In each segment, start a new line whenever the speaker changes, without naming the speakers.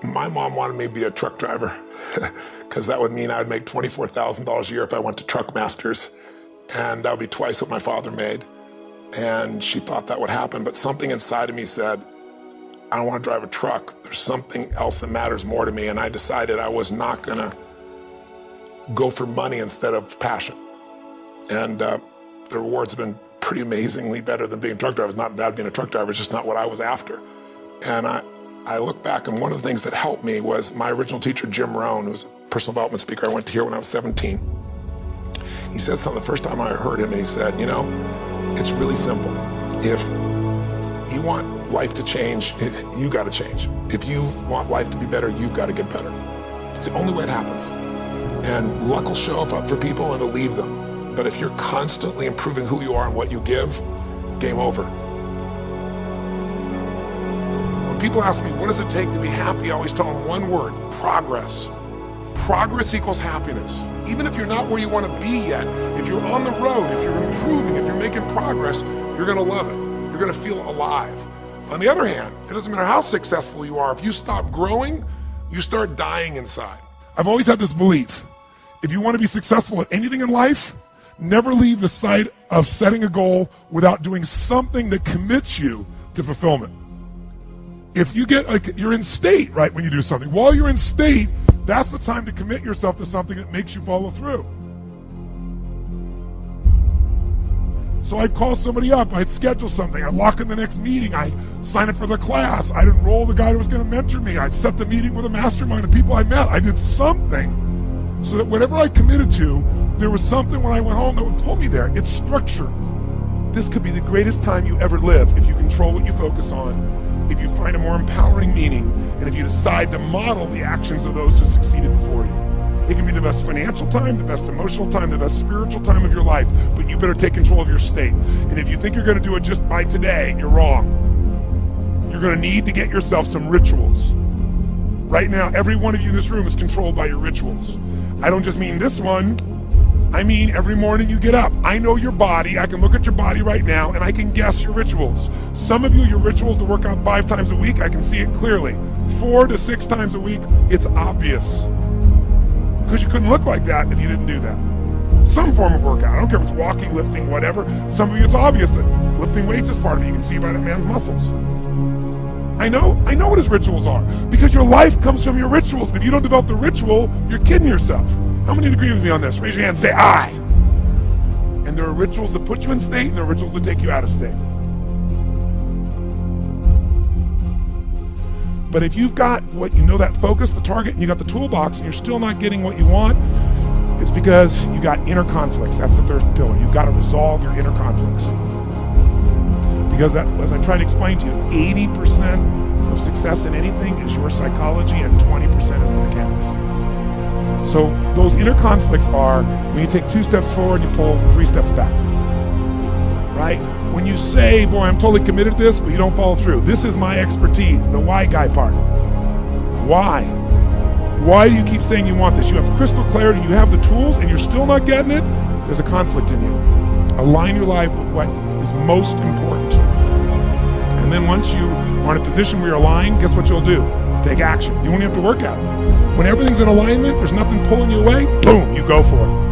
My mom wanted me to be a truck driver because that would mean I'd make $24,000 a year if I went to Truck Masters, and that would be twice what my father made. And she thought that would happen, but something inside of me said, I don't want to drive a truck. There's something else that matters more to me, and I decided I was not gonna go for money instead of passion. And the rewards have been pretty amazingly better than being a truck driver. It's not bad being a truck driver, it's just not what I was after. And I look back, and one of the things that helped me was my original teacher, Jim Rohn, who was a personal development speaker I went to hear when I was 17. He said something the first time I heard him, and he said, you know, it's really simple. If you want life to change, you gotta change. If you want life to be better, you've gotta get better. It's the only way it happens. And luck will show up for people and it'll leave them. But if you're constantly improving who you are and what you give, game over. When people ask me, what does it take to be happy? I always tell them one word: progress. Progress equals happiness. Even if you're not where you want to be yet, if you're on the road, if you're improving, if you're making progress, you're gonna love it. You're gonna feel alive. On the other hand, it doesn't matter how successful you are, if you stop growing, you start dying inside. I've always had this belief: if you want to be successful at anything in life, never leave the sight of setting a goal without doing something that commits you to fulfillment. If you get, like, you're in state, right, when you do something. While you're in state, that's the time to commit yourself to something that makes you follow through. So I'd call somebody up, I'd schedule something, I'd lock in the next meeting, I'd sign up for the class, I'd enroll the guy who was gonna mentor me, I'd set the meeting with a mastermind of people I met. I did something so that whatever I committed to, there was something when I went home that would pull me there. It's structure. This could be the greatest time you ever live if you control what you focus on, if you find a more empowering meaning, and if you decide to model the actions of those who succeeded before you. It can be the best financial time, the best emotional time, the best spiritual time of your life, but you better take control of your state. And if you think you're gonna do it just by today, you're wrong. You're gonna need to get yourself some rituals. Right now, every one of you in this room is controlled by your rituals. I don't just mean this one, I mean every morning you get up. I know your body, I can look at your body right now, and I can guess your rituals. Some of you, your rituals to work out 5 times a week, I can see it clearly. 4 to 6 times a week, it's obvious. Because you couldn't look like that if you didn't do that. Some form of workout, I don't care if it's walking, lifting, whatever. Some of you, it's obvious that lifting weights is part of it. You can see by that man's muscles. I know what his rituals are, because your life comes from your rituals. If you don't develop the ritual, you're kidding yourself. How many agree with me on this? Raise your hand and say, I. And there are rituals that put you in state, and there are rituals that take you out of state. But if you've got what you know, that focus, the target, and you got the toolbox, and you're still not getting what you want, it's because you got inner conflicts. That's the third pillar. You've got to resolve your inner conflicts. Because that, as I try to explain to you, 80% of success in anything is your psychology, and 20% is the mechanics. So those inner conflicts are when you take 2 steps forward, you pull 3 steps back, right? When you say, boy, I'm totally committed to this, but you don't follow through. This is my expertise, the why guy part. Why? Why do you keep saying you want this? You have crystal clarity, you have the tools, and you're still not getting it? There's a conflict in you. Align your life with what is most important to you. And then once you are in a position where you're aligned, guess what you'll do? Take action. You won't have to work at it. When everything's in alignment, there's nothing pulling you away, boom, you go for it.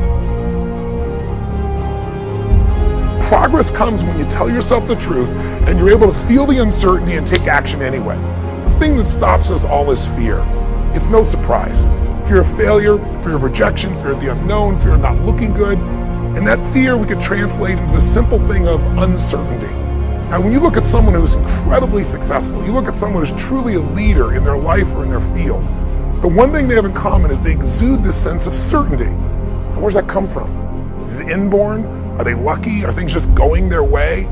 Progress comes when you tell yourself the truth and you're able to feel the uncertainty and take action anyway. The thing that stops us all is fear. It's no surprise. Fear of failure, fear of rejection, fear of the unknown, fear of not looking good. And that fear we could translate into the simple thing of uncertainty. Now, when you look at someone who's incredibly successful, you look at someone who's truly a leader in their life or in their field, the one thing they have in common is they exude this sense of certainty. And where does that come from? Is it inborn? Are they lucky? Are things just going their way?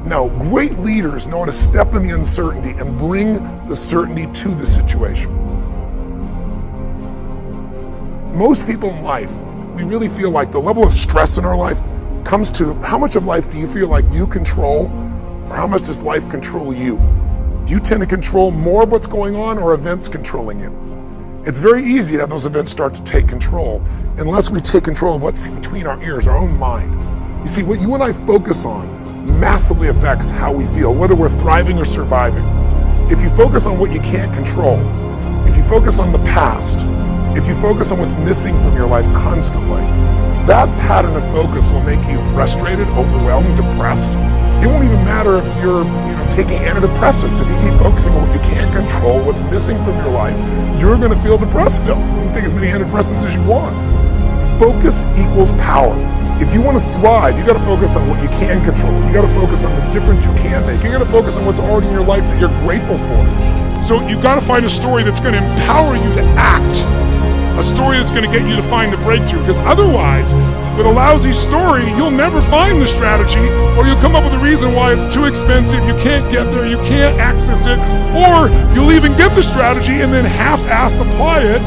No, great leaders know how to step in the uncertainty and bring the certainty to the situation. Most people in life, we really feel like the level of stress in our life comes to how much of life do you feel like you control, or how much does life control you? Do you tend to control more of what's going on, or events controlling you? It's very easy to have those events start to take control unless we take control of what's between our ears, our own mind. You see, what you and I focus on massively affects how we feel, whether we're thriving or surviving. If you focus on what you can't control, if you focus on the past, if you focus on what's missing from your life constantly, that pattern of focus will make you frustrated, overwhelmed, depressed. It won't even matter if you're taking antidepressants. If you keep focusing on what you can't control, what's missing from your life, you're going to feel depressed still. You can take as many antidepressants as you want. Focus equals power. If you want to thrive, you got to focus on what you can control. You got to focus on the difference you can make. You got to focus on what's already in your life that you're grateful for. So you got to find a story that's going to empower you to act. A story that's going to get you to find the breakthrough. Because otherwise, with a lousy story, you'll never find the strategy, or you'll come up with a reason why it's too expensive, you can't get there, you can't access it, or you'll even get the strategy and then half-assed apply it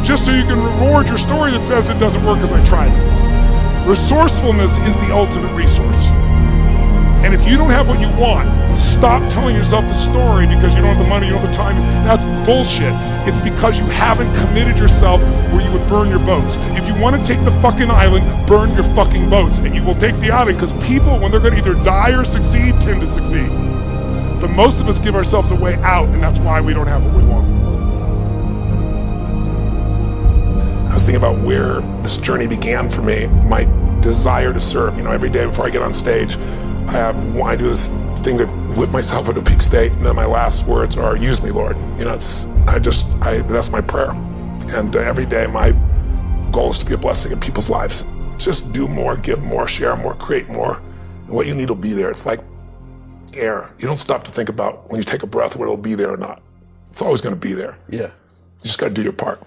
just so you can reward your story that says it doesn't work because I tried it. Resourcefulness is the ultimate resource. And if you don't have what you want, stop telling yourself the story because you don't have the money, you don't have the time. That's bullshit. It's because you haven't committed yourself where you would burn your boats. If you want to take the fucking island, burn your fucking boats, and you will take the island, because people, when they're going to either die or succeed, tend to succeed. But most of us give ourselves a way out, and that's why we don't have what we want. I was thinking about where this journey began for me, my desire to serve. Every day before I get on stage, I do this thing to whip myself into a peak state, and then my last words are, "Use me, Lord." that's my prayer. And every day my goal is to be a blessing in people's lives. Just do more, give more, share more, create more. And what you need will be there. It's like air. You don't stop to think about when you take a breath whether it'll be there or not. It's always going to be there.
Yeah.
You just got to do your part.